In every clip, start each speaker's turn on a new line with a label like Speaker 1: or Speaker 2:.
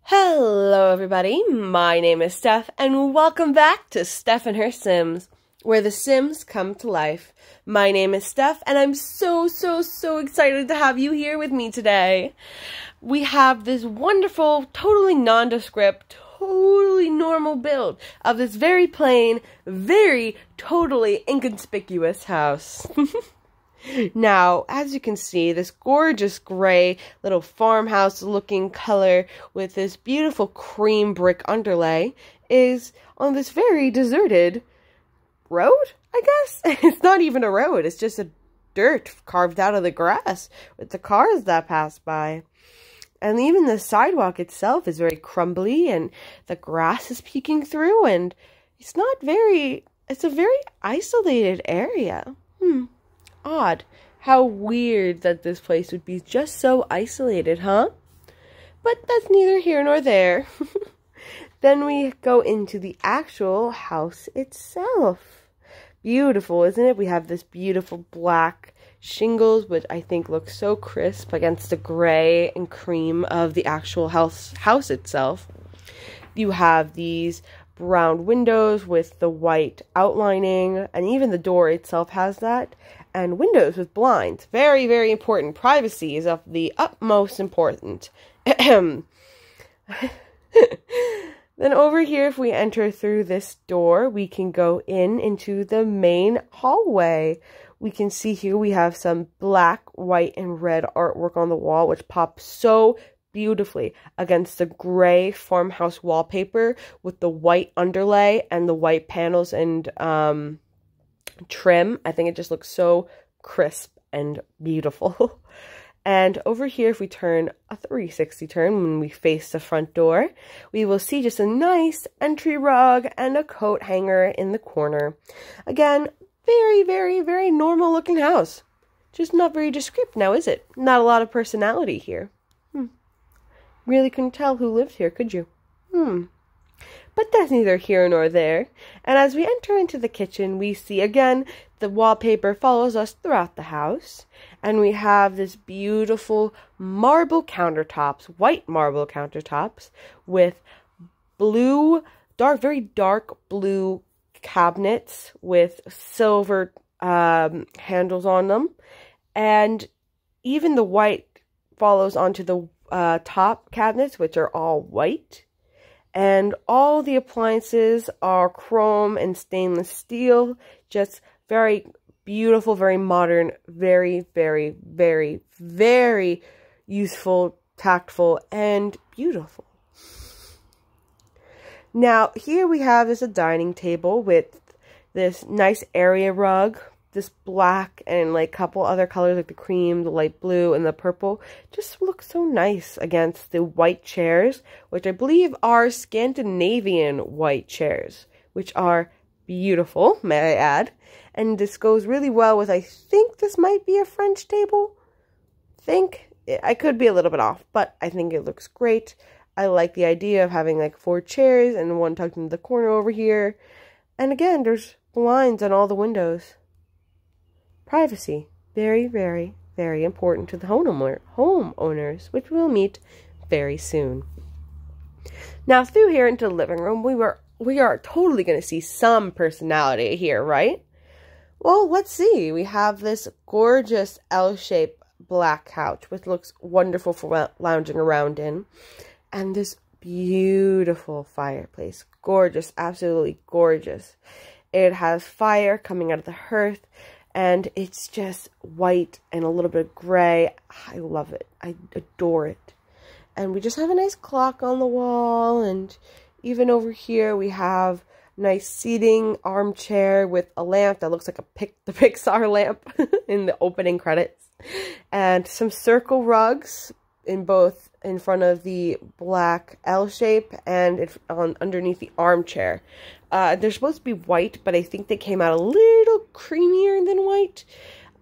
Speaker 1: Hello everybody, my name is Steph and welcome back to Steph and Her Sims, where the Sims come to life. My name is Steph and I'm so excited to have you here with me today. We have this wonderful, totally nondescript, totally normal build of this very plain, very totally inconspicuous house. Now, as you can see, this gorgeous gray little farmhouse looking color with this beautiful cream brick underlay is on this very deserted road, I guess? It's not even a road, it's just a dirt carved out of the grass with the cars that pass by. And even the sidewalk itself is very crumbly and the grass is peeking through and it's a very isolated area. Odd. How weird that this place would be just so isolated, huh? But that's neither here nor there. Then we go into the actual house itself. Beautiful, isn't it? We have this beautiful black shingles, which I think looks so crisp against the gray and cream of the actual house itself. You have these brown windows with the white outlining, and even the door itself has that. And windows with blinds. Very important. Privacy is of the utmost importance. Then over here, if we enter through this door, we can go into the main hallway. We can see here we have some black, white, and red artwork on the wall, which pops so beautifully against the gray farmhouse wallpaper with the white underlay and the white panels and trim. I think it just looks so crisp and beautiful. And over here, if we turn a 360 turn when we face the front door, we will see just a nice entry rug and a coat hanger in the corner. Again, very normal looking house. Just not very descriptive now, is it? Not a lot of personality here. Really couldn't tell who lived here, could you? But that's neither here nor there. And as we enter into the kitchen, we see again the wallpaper follows us throughout the house. And we have this beautiful marble countertops, white marble countertops with very dark blue cabinets with silver handles on them. And even the white follows onto the top cabinets, which are all white. And all the appliances are chrome and stainless steel. Just very beautiful, very modern, very useful, tactful, and beautiful. Now, here we have a dining table with this nice area rug. This black and like couple other colors like the cream, the light blue, and the purple just looks so nice against the white chairs, which I believe are Scandinavian white chairs, which are beautiful, may I add. And this goes really well with, I think this might be a French table. I could be a little bit off, but I think it looks great. I like the idea of having like 4 chairs and one tucked into the corner over here. And again, there's blinds on all the windows. Privacy, very important to the homeowners, which we'll meet very soon. Now, through here into the living room, we are totally going to see some personality here, right? Well, let's see. We have this gorgeous L-shaped black couch, which looks wonderful for lounging around in, and this beautiful fireplace. Gorgeous, absolutely gorgeous. It has fire coming out of the hearth. And it's just white and a little bit of gray. I love it. I adore it. And we just have a nice clock on the wall. And even over here we have a nice seating armchair with a lamp that looks like the Pixar lamp in the opening credits. And some circle rugs in front of the black L shape and underneath the armchair. They're supposed to be white, but I think they came out a little creamier than white.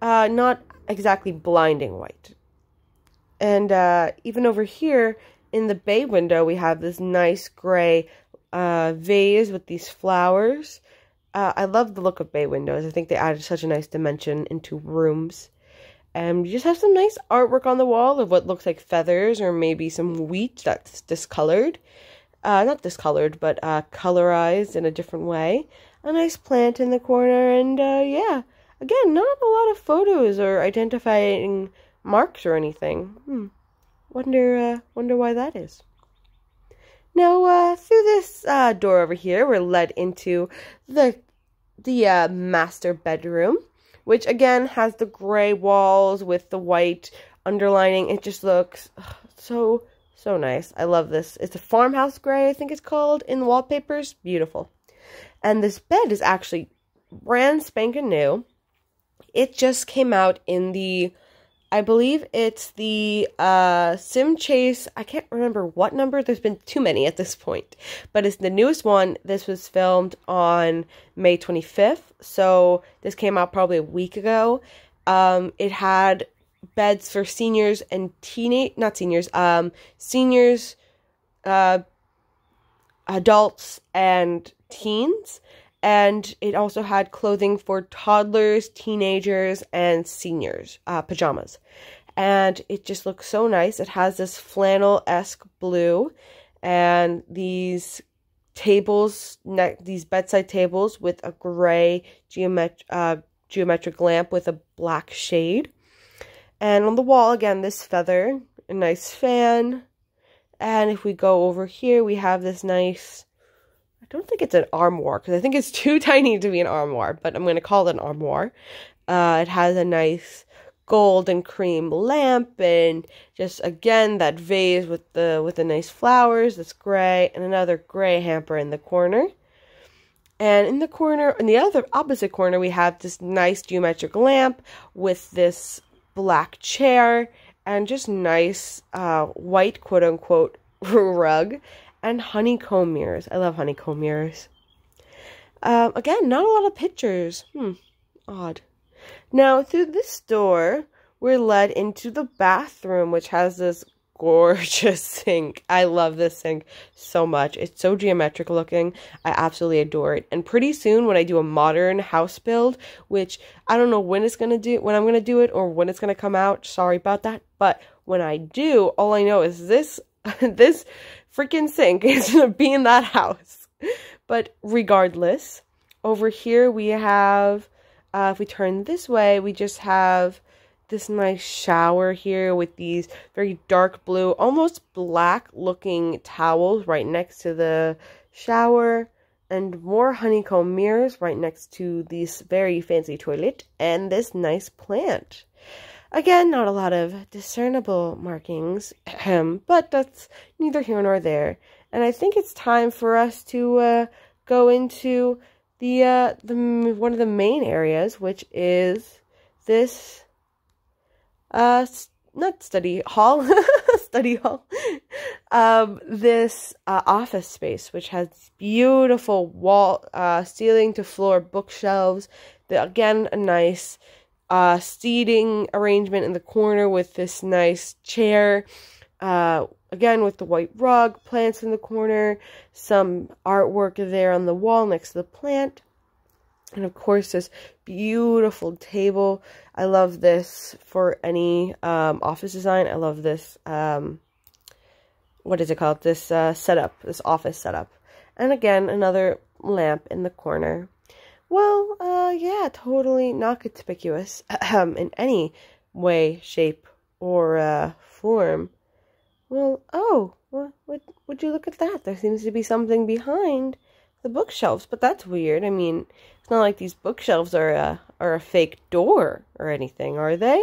Speaker 1: Not exactly blinding white. And even over here in the bay window, we have this nice gray vase with these flowers. I love the look of bay windows. I think they added such a nice dimension into rooms. And you just have some nice artwork on the wall of what looks like feathers or maybe some wheat that's discolored. Not discolored, but colorized in a different way. A nice plant in the corner, and yeah. Again, not a lot of photos or identifying marks or anything. Wonder why that is. Now, through this door over here, we're led into the master bedroom, which again has the gray walls with the white underlining. It just looks so nice. I love this. It's a farmhouse gray, I think it's called, in the wallpapers. Beautiful. And this bed is actually brand spanking new. It just came out in the, I believe it's the Sim Chase. I can't remember what number. There's been too many at this point. But it's the newest one. This was filmed on May 25th. So this came out probably a week ago. It had beds for seniors and seniors, adults, and teens. And it also had clothing for toddlers, teenagers, and seniors, pajamas. And it just looks so nice. It has this flannel-esque blue, and these tables, these bedside tables with a gray geometric lamp with a black shade. And on the wall, again, this feather, a nice fan. And if we go over here, we have this nice, I don't think it's an armoire, because I think it's too tiny to be an armoire, but I'm going to call it an armoire. It has a nice gold and cream lamp, and just, again, that vase with the nice flowers, that's gray, and another gray hamper in the corner. And in the corner, in the other opposite corner, we have this nice geometric lamp with this black chair and just nice white quote-unquote rug and honeycomb mirrors. I love honeycomb mirrors. Again, not a lot of pictures. Odd. Now, through this door, we're led into the bathroom, which has this gorgeous sink. I love this sink so much. It's so geometric looking. I absolutely adore it. And pretty soon, when I do a modern house build, which I don't know when I'm going to do it or when it's going to come out. Sorry about that. But when I do, all I know is this freaking sink is going to be in that house. But regardless, over here we have, if we turn this way, we just have this nice shower here with these very dark blue, almost black looking towels right next to the shower, and more honeycomb mirrors right next to this very fancy toilet and this nice plant. Again, not a lot of discernible markings, but that's neither here nor there. And I think it's time for us to go into the one of the main areas, which is this not study hall, study hall. This office space, which has beautiful wall, ceiling to floor bookshelves. Again, a nice seating arrangement in the corner with this nice chair. Again, with the white rug, plants in the corner, some artwork there on the wall next to the plant. And of course, this beautiful table. I love this for any office design. I love this, what is it called? This setup, this office setup. And again, another lamp in the corner. Well, yeah, totally not conspicuous in any way, shape, or form. Well, oh, would you look at that? There seems to be something behind the bookshelves, but that's weird. I mean, it's not like these bookshelves are a fake door or anything, are they?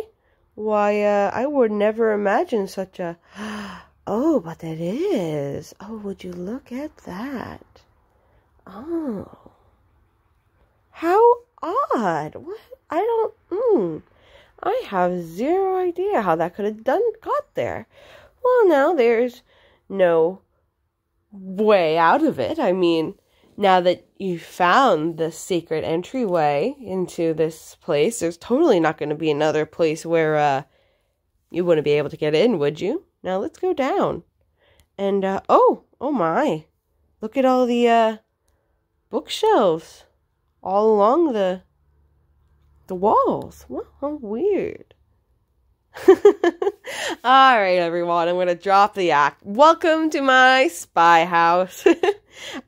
Speaker 1: Why, I would never imagine such a... Oh, but it is. Oh, would you look at that? Oh. How odd. What? I have zero idea how that could have got there. Well, now there's no way out of it. I mean, now that you found the secret entryway into this place, there's totally not going to be another place where you wouldn't be able to get in, would you? Now let's go down. And, oh my. Look at all the bookshelves all along the walls. Wow, how weird. All right, everyone, I'm going to drop the act. Welcome to my spy house.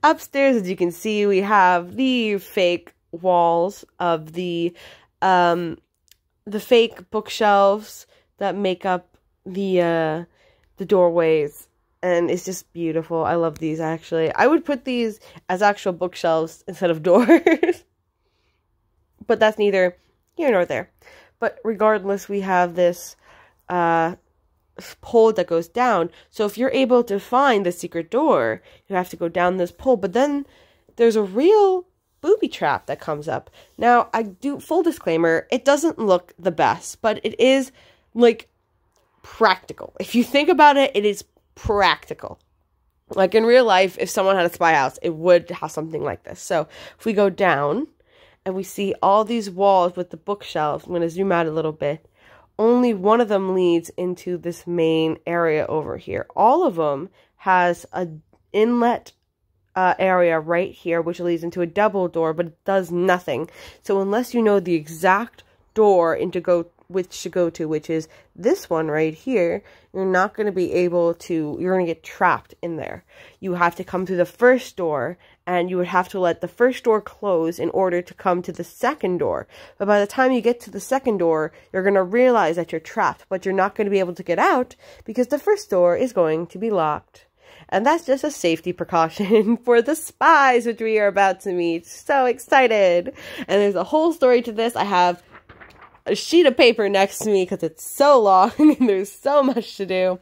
Speaker 1: Upstairs, as you can see, we have the fake walls of the fake bookshelves that make up the doorways, and it's just beautiful. I love these, actually. I would put these as actual bookshelves instead of doors, but that's neither here nor there. But regardless, we have this pole that goes down. So if you're able to find the secret door, you have to go down this pole. But then there's a real booby trap that comes up. Now, I do, full disclaimer, it doesn't look the best, but it is, like, practical. If you think about it, it is practical. Like, in real life, if someone had a spy house, it would have something like this. So if we go down and we see all these walls with the bookshelves, I'm going to zoom out a little bit. Only one of them leads into this main area over here. All of them has an inlet area right here, which leads into a double door, but it does nothing. So unless you know the exact door which to go to, which is this one right here, you're not going to be able to, you're going to get trapped in there. You have to come through the first door, and you would have to let the first door close in order to come to the second door. But by the time you get to the second door, you're going to realize that you're trapped, but you're not going to be able to get out because the first door is going to be locked. And that's just a safety precaution for the spies, which we are about to meet. So excited. And there's a whole story to this. I have a sheet of paper next to me because it's so long and there's so much to do.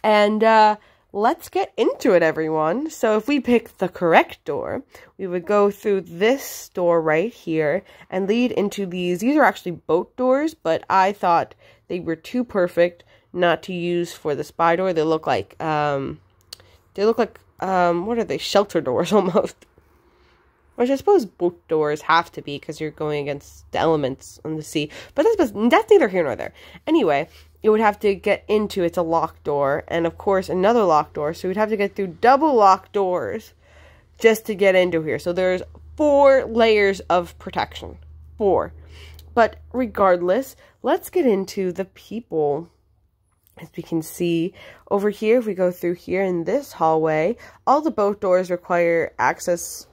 Speaker 1: And let's get into it, everyone. So if we pick the correct door, we would go through this door right here and lead into these. These are actually boat doors, but I thought they were too perfect not to use for the spy door. They look like what are they? Shelter doors almost. Which I suppose boat doors have to be because you're going against the elements on the sea. But that's neither here nor there. Anyway, you would have to get into, it's a locked door. And of course, another locked door. So we'd have to get through double locked doors just to get into here. So there's 4 layers of protection. 4. But regardless, let's get into the people. As we can see over here, if we go through here in this hallway, all the boat doors require access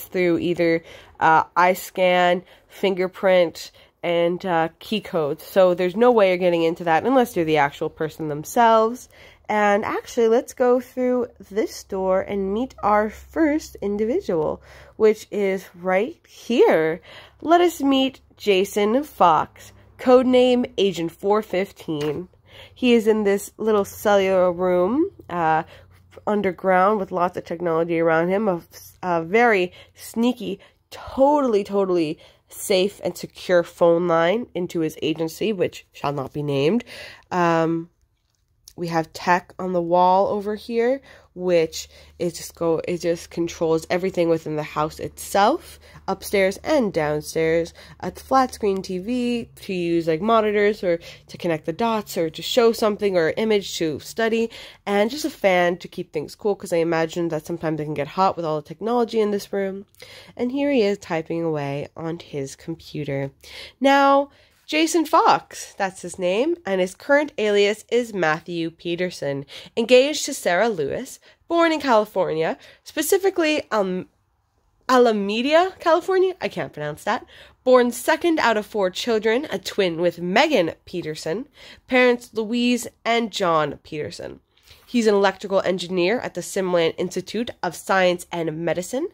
Speaker 1: through either eye scan, fingerprint, and key code. So there's no way you're getting into that unless you're the actual person themselves. And actually, let's go through this door and meet our first individual, which is right here. Let us meet Jason Fox, codename Agent 415. He is in this little cellular room, underground with lots of technology around him, a very sneaky, totally safe and secure phone line into his agency, which shall not be named. We have tech on the wall over here, which it just controls everything within the house itself, upstairs and downstairs. A flat screen TV to use like monitors or to connect the dots or to show something or image to study, and just a fan to keep things cool because I imagine that sometimes it can get hot with all the technology in this room. And here he is typing away on his computer. Now, Jason Fox, that's his name, and his current alias is Mathew Peterson, engaged to Sarah Lewis, born in California, specifically Alameda, California, I can't pronounce that, born second out of 4 children, a twin with Megan Peterson, parents Louise and John Peterson. He's an electrical engineer at the Simland Institute of Science and Medicine,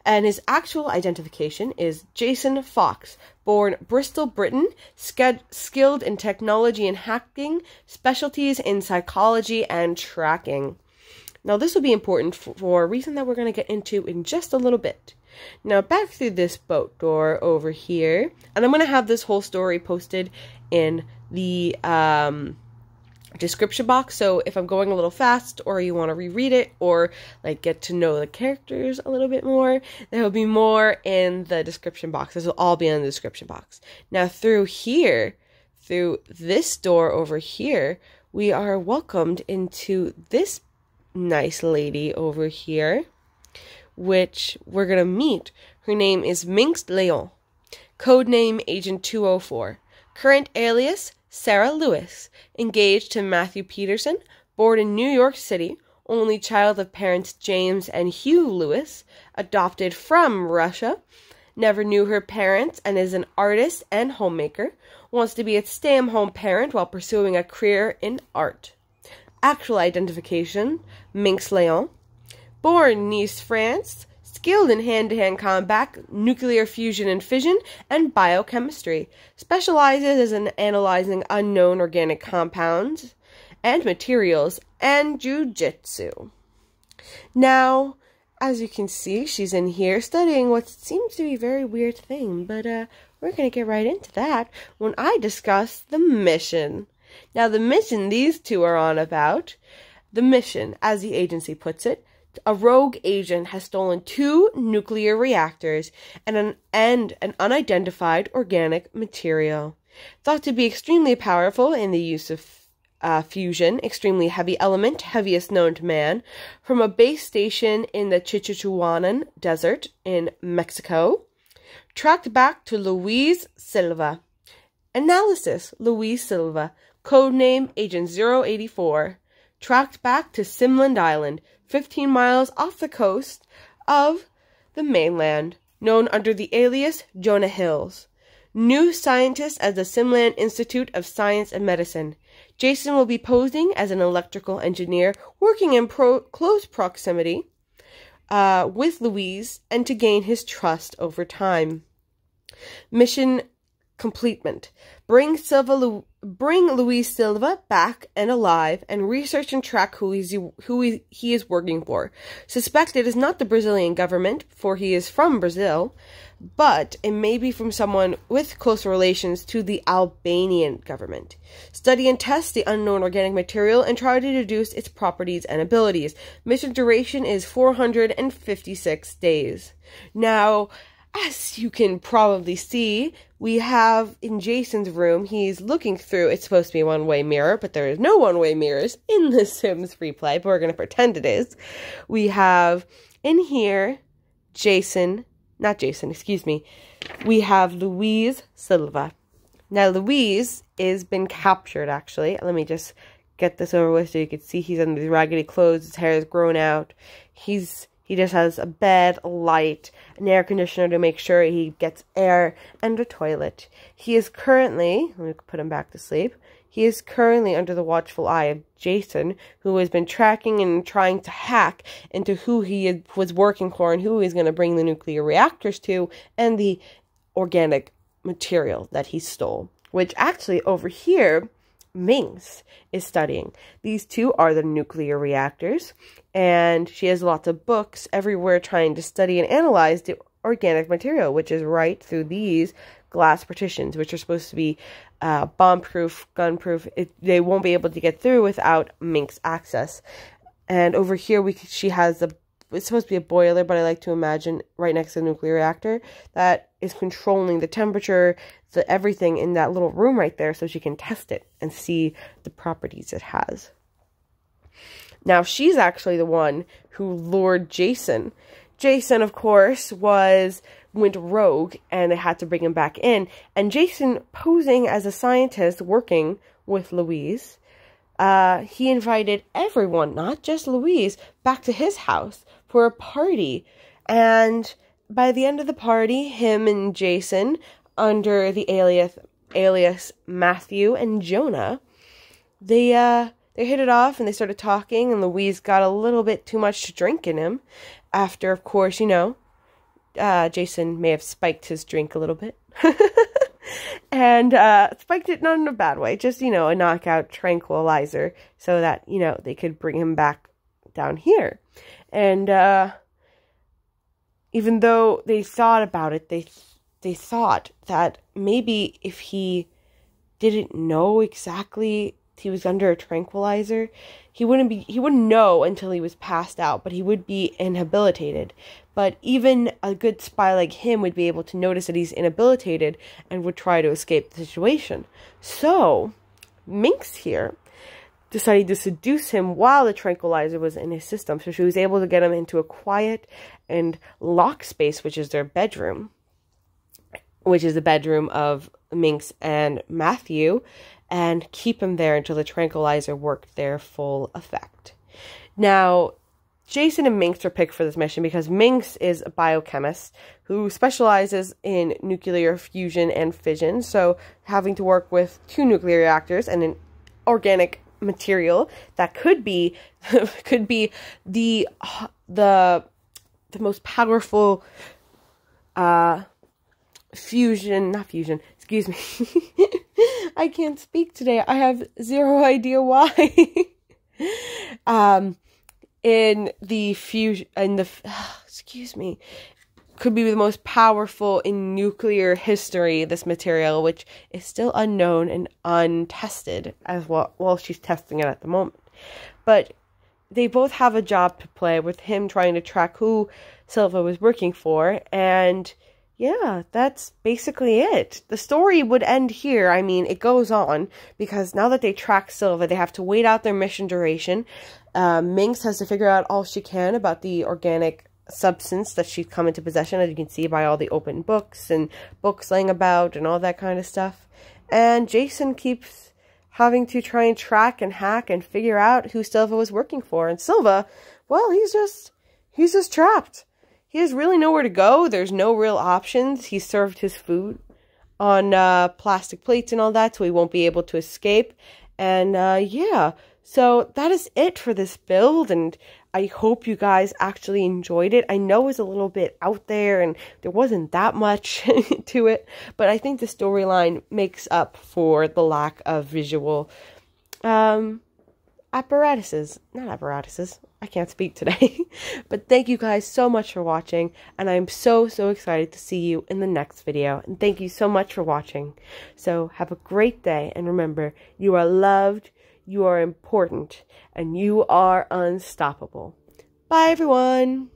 Speaker 1: and his actual identification is Jason Fox, born Bristol Britan, skilled in technology and hacking, specialties in psychology and tracking. Now, this will be important for a reason that we're going to get into in just a little bit. Now, back through this boat door over here, and I'm going to have this whole story posted in the description box, so if I'm going a little fast or you want to reread it or like get to know the characters a little bit more, there will be more in the description box. This will all be in the description box. Now through here, through this door over here, we are welcomed into this nice lady over here, which we're gonna meet. Her name is Minx Leyon, codename Agent 204, current alias Sarah Lewis, engaged to Mathew Peterson, born in New York City, only child of parents James and Hugh Lewis, adopted from Russia, never knew her parents and is an artist and homemaker, wants to be a stay-at-home parent while pursuing a career in art. Actual identification, Minx Leyon, born in Nice, France, skilled in hand-to-hand combat, nuclear fusion and fission, and biochemistry. Specializes in analyzing unknown organic compounds and materials, and jiu-jitsu. Now, as you can see, she's in here studying what seems to be a very weird thing, but we're going to get right into that when I discuss the mission. Now, the mission these two are on about, the mission, as the agency puts it, a rogue agent has stolen 2 nuclear reactors and an unidentified organic material. Thought to be extremely powerful in the use of fusion, extremely heavy element, heaviest known to man, from a base station in the Chichichuanan Desert in Mexico, tracked back to Louise Silva. Analysis, Louise Silva, codename Agent 084, tracked back to Simland Island, 15 miles off the coast of the mainland, known under the alias Jonah Hills. New scientist at the Simland Institute of Science and Medicine. Jason will be posing as an electrical engineer working in close proximity with Louise and to gain his trust over time. Mission completement. Bring Louise Silva back and alive and research and track who he is working for. Suspected is not the Brazilian government, for he is from Brazil, but it may be from someone with close relations to the Albanian government. Study and test the unknown organic material and try to deduce its properties and abilities. Mission duration is 456 days. Now, as you can probably see, we have in Jason's room, he's looking through, it's supposed to be a one-way mirror, but there is no one-way mirrors in the Sims Freeplay, but we're going to pretend it is. We have in here, we have Louise Silva. Now, Louise is been captured, actually. Let me just get this over with so you can see he's in these raggedy clothes, his hair is grown out. He just has a bed, a light, an air conditioner to make sure he gets air, and a toilet. He is currently, let me put him back to sleep, he is currently under the watchful eye of Jason, who has been tracking and trying to hack into who he was working for and who he's going to bring the nuclear reactors to, and the organic material that he stole. Which actually, over here, Minx is studying. These two are the nuclear reactors, and she has lots of books everywhere trying to study and analyze the organic material, which is right through these glass partitions, which are supposed to be bomb-proof, gun-proof. They won't be able to get through without Minx access. And over here, she has it's supposed to be a boiler, but I like to imagine right next to the nuclear reactor that is controlling the temperature, everything in that little room right there, so she can test it and see the properties it has. Now, she's actually the one who lured Jason. Jason, of course, went rogue, and they had to bring him back in. And Jason, posing as a scientist working with Louise, he invited everyone, not just Louise, back to his house for a party. And by the end of the party, him and Jason, under the alias Mathew and Jonah, they hit it off and they started talking, and Louise got a little bit too much to drink in him. After, of course, Jason may have spiked his drink a little bit. And spiked it not in a bad way, just, a knockout tranquilizer so that, they could bring him back down here. And even though they thought about it, they thought that maybe if he didn't know exactly he was under a tranquilizer, he wouldn't know until he was passed out, but he would be inhabilitated. But even a good spy like him would be able to notice that he's inhabilitated and would try to escape the situation. So, Minx here decided to seduce him while the tranquilizer was in his system. So she was able to get him into a quiet and locked space, which is their bedroom, which is the bedroom of Minx and Mathew. and keep him there until the tranquilizer worked their full effect. Now, Jason and Minx are picked for this mission because Minx is a biochemist who specializes in nuclear fusion and fission, so having to work with 2 nuclear reactors and an organic material that could be the most powerful excuse me. I can't speak today. I have zero idea why. Excuse me, could be the most powerful in nuclear history, this material, which is still unknown and untested as well. Well, she's testing it at the moment. But they both have a job to play, with him trying to track who Silva was working for, and yeah, that's basically it. The story would end here. I mean, it goes on, because now that they track Silva, they have to wait out their mission duration. Minx has to figure out all she can about the organic substance that she's come into possession, as you can see by all the open books and books laying about and all that kind of stuff. And Jason keeps having to try and track and hack and figure out who Silva was working for. And Silva, well, he's just trapped. He has really nowhere to go. There's no real options. He served his food on plastic plates and all that, so he won't be able to escape. And yeah, so that is it for this build, and I hope you guys actually enjoyed it. I know it was a little bit out there and there wasn't that much to it, but I think the storyline makes up for the lack of visual apparatuses. Not apparatuses. I can't speak today. But thank you guys so much for watching, and I'm so excited to see you in the next video. And thank you so much for watching. So have a great day, and remember, you are loved, you are important, and you are unstoppable. Bye, everyone!